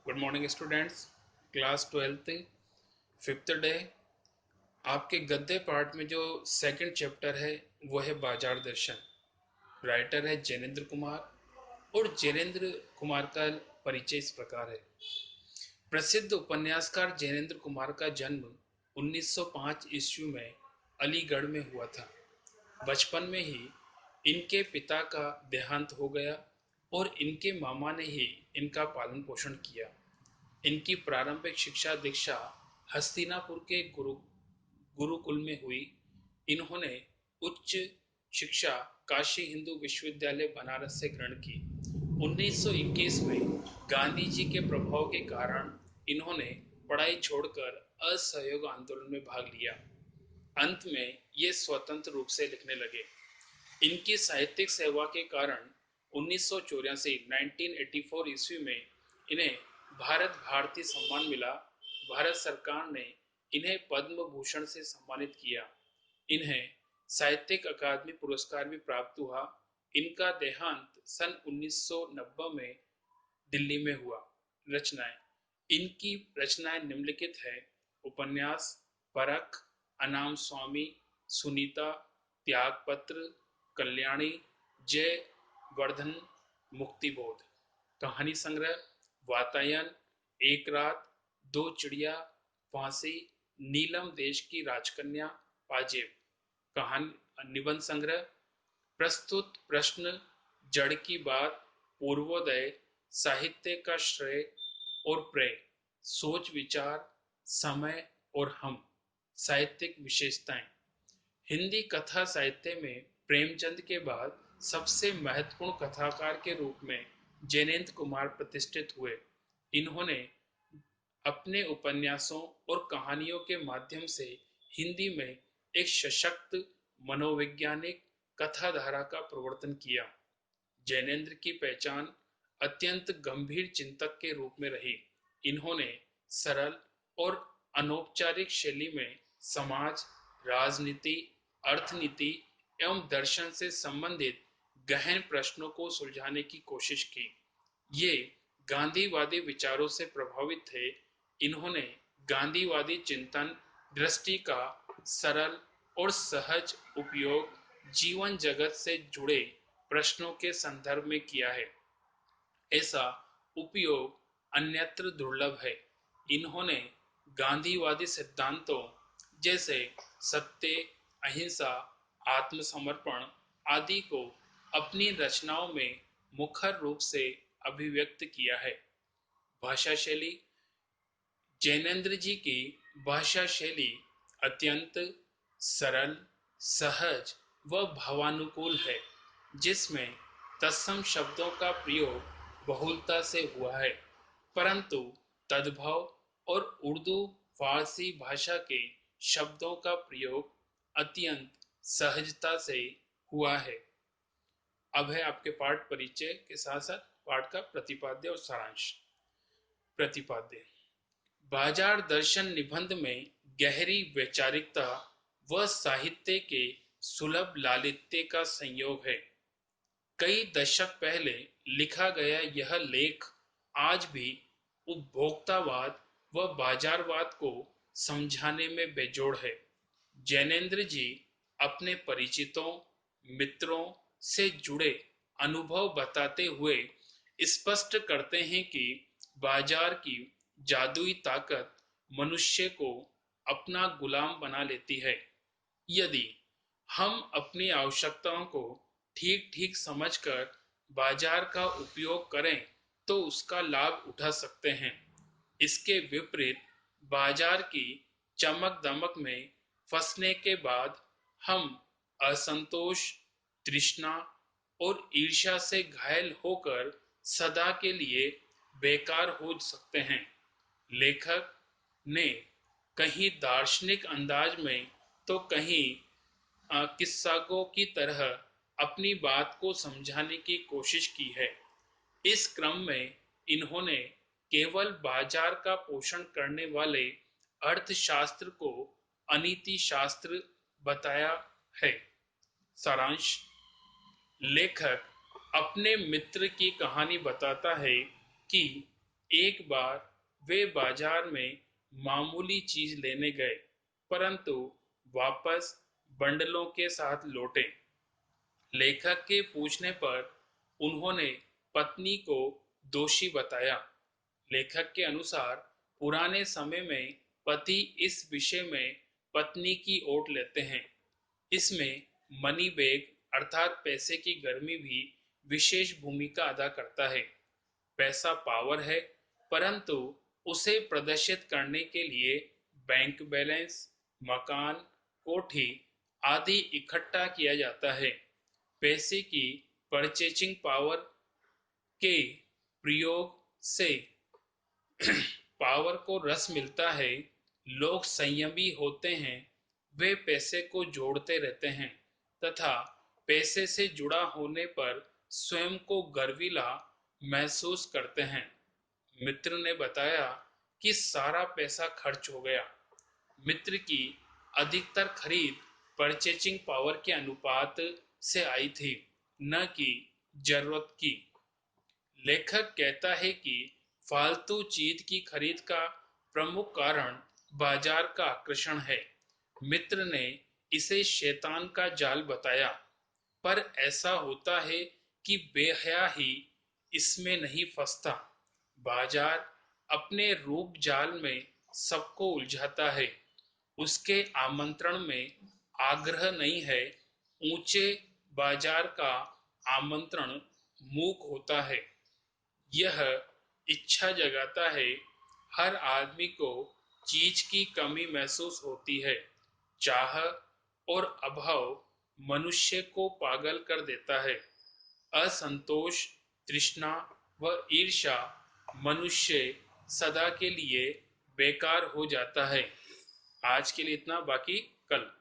Good morning students. Class 12th fifth day. आपके गद्य part में जो सेकंड चैप्टर है वो है बाजार दर्शन। राइटर है जैनेन्द्र कुमार और जैनेन्द्र कुमार का परिचय इस प्रकार है। प्रसिद्ध उपन्यासकार जैनेन्द्र कुमार का जन्म 1905 ईस्वी में अलीगढ़ में हुआ था। बचपन में ही इनके पिता का देहांत हो गया और इनके मामा ने ही इनका पालन पोषण किया। इनकी प्रारंभिक शिक्षा दीक्षा हस्तिनापुर के गुरुकुल में हुई। इन्होंने उच्च शिक्षा काशी हिंदू विश्वविद्यालय बनारस से ग्रहण की। 1921 में गांधी जी के प्रभाव के कारण इन्होंने पढ़ाई छोड़कर असहयोग आंदोलन में भाग लिया। अंत में ये स्वतंत्र रूप से लिखने लगे। इनकी साहित्यिक सेवा के कारण 1984 1984 ईस्वी में इन्हें भारत भारती सम्मान मिला। भारत सरकार ने इन्हें पद्म भूषण से सम्मानित किया। इन्हें साहित्यिक अकादमी पुरस्कार भी प्राप्त हुआ। इनका देहांत सन 1990 में दिल्ली में हुआ। रचनाएं। इनकी रचनाएं निम्नलिखित है: उपन्यास परख, अनाम स्वामी, सुनीता, त्यागपत्र, कल्याणी, जय वर्धन, मुक्तिबोध। कहानी संग्रह वातायन, एक रात, दो चिड़िया, फांसी, नीलम देश की राजकन्या, पाजेब। कहानी निबंध संग्रह प्रस्तुत प्रश्न, जड़ की बात, पूर्वोदय, साहित्य का श्रेय और प्रेय, सोच विचार, समय और हम। साहित्यिक विशेषताएं। हिंदी कथा साहित्य में प्रेमचंद के बाद सबसे महत्वपूर्ण कथाकार के रूप में जैनेन्द्र कुमार प्रतिष्ठित हुए। इन्होंने अपने उपन्यासों और कहानियों के माध्यम से हिंदी में एक सशक्त मनोवैज्ञानिक कथा धारा का प्रवर्तन किया। जैनेन्द्र की पहचान अत्यंत गंभीर चिंतक के रूप में रही। इन्होंने सरल और अनौपचारिक शैली में समाज, राजनीति, अर्थनीति एवं दर्शन से संबंधित गहन प्रश्नों को सुलझाने की कोशिश की। ये गांधीवादी विचारों से प्रभावित थे। इन्होंने गांधीवादी चिंतन दृष्टि का सरल और सहज उपयोग जीवन जगत से जुड़े प्रश्नों के संदर्भ में किया है। ऐसा उपयोग अन्यत्र दुर्लभ है। इन्होंने गांधीवादी सिद्धांतों जैसे सत्य, अहिंसा, आत्मसमर्पण आदि को अपनी रचनाओं में मुखर रूप से अभिव्यक्त किया है। भाषा शैली। जैनेन्द्र जी की भाषा शैली अत्यंत सरल, सहज व भावानुकूल है, जिसमें तत्सम शब्दों का प्रयोग बहुलता से हुआ है, परंतु तद्भव और उर्दू फारसी भाषा के शब्दों का प्रयोग अत्यंत सहजता से हुआ है। अब है आपके पाठ परिचय के साथ साथ पाठ का प्रतिपाद्य और सारांश। प्रतिपाद्य। बाजार दर्शन निबंध में गहरी वैचारिकता व साहित्य के सुलभ लालित्य का संयोग है। कई दशक पहले लिखा गया यह लेख आज भी उपभोक्तावाद व बाजारवाद को समझाने में बेजोड़ है। जैनेन्द्र जी अपने परिचितों, मित्रों से जुड़े अनुभव बताते हुए स्पष्ट करते हैं कि बाजार की जादुई ताकत मनुष्य को अपना गुलाम बना लेती है। यदि हम अपनी आवश्यकताओं को ठीक ठीक समझकर बाजार का उपयोग करें तो उसका लाभ उठा सकते हैं। इसके विपरीत बाजार की चमक दमक में फंसने के बाद हम असंतोष, तृष्णा और ईर्ष्या से घायल होकर सदा के लिए बेकार हो सकते हैं। लेखक ने कहीं दार्शनिक अंदाज में तो कहीं किस्सागो की तरह अपनी बात को समझाने की कोशिश की है। इस क्रम में इन्होंने केवल बाजार का पोषण करने वाले अर्थशास्त्र को अनीति शास्त्र बताया है। सारांश। लेखक अपने मित्र की कहानी बताता है कि एक बार वे बाजार में मामूली चीज लेने गए, परंतु वापस बंडलों के साथ लौटे। लेखक के पूछने पर उन्होंने पत्नी को दोषी बताया। लेखक के अनुसार पुराने समय में पति इस विषय में पत्नी की ओट लेते हैं। इसमें मनी बैग अर्थात पैसे की गर्मी भी विशेष भूमिका अदा करता है। पैसा पावर है, परंतु उसे प्रदर्शित करने के लिए बैंक बैलेंस, मकान, कोठी आदि इकट्ठा किया जाता है। पैसे की परचेजिंग पावर के प्रयोग से पावर को रस मिलता है। लोग संयमी होते हैं, वे पैसे को जोड़ते रहते हैं तथा पैसे से जुड़ा होने पर स्वयं को गर्विला महसूस करते हैं। मित्र ने बताया कि सारा पैसा खर्च हो गया। मित्र की अधिकतर खरीद परचेजिंग पावर के अनुपात से आई थी, न कि जरूरत की। लेखक कहता है कि फालतू चीज की खरीद का प्रमुख कारण बाजार का आकर्षण है। मित्र ने इसे शैतान का जाल बताया, पर ऐसा होता है कि बेहया ही इसमें नहीं फंसता। बाजार अपने रूप जाल में सबको उलझाता है। उसके आमंत्रण में आग्रह नहीं है। ऊंचे बाजार का आमंत्रण मूक होता है। यह इच्छा जगाता है। हर आदमी को चीज की कमी महसूस होती है। चाह और अभाव मनुष्य को पागल कर देता है। असंतोष, तृष्णा व ईर्ष्या मनुष्य सदा के लिए बेकार हो जाता है। आज के लिए इतना, बाकी कल।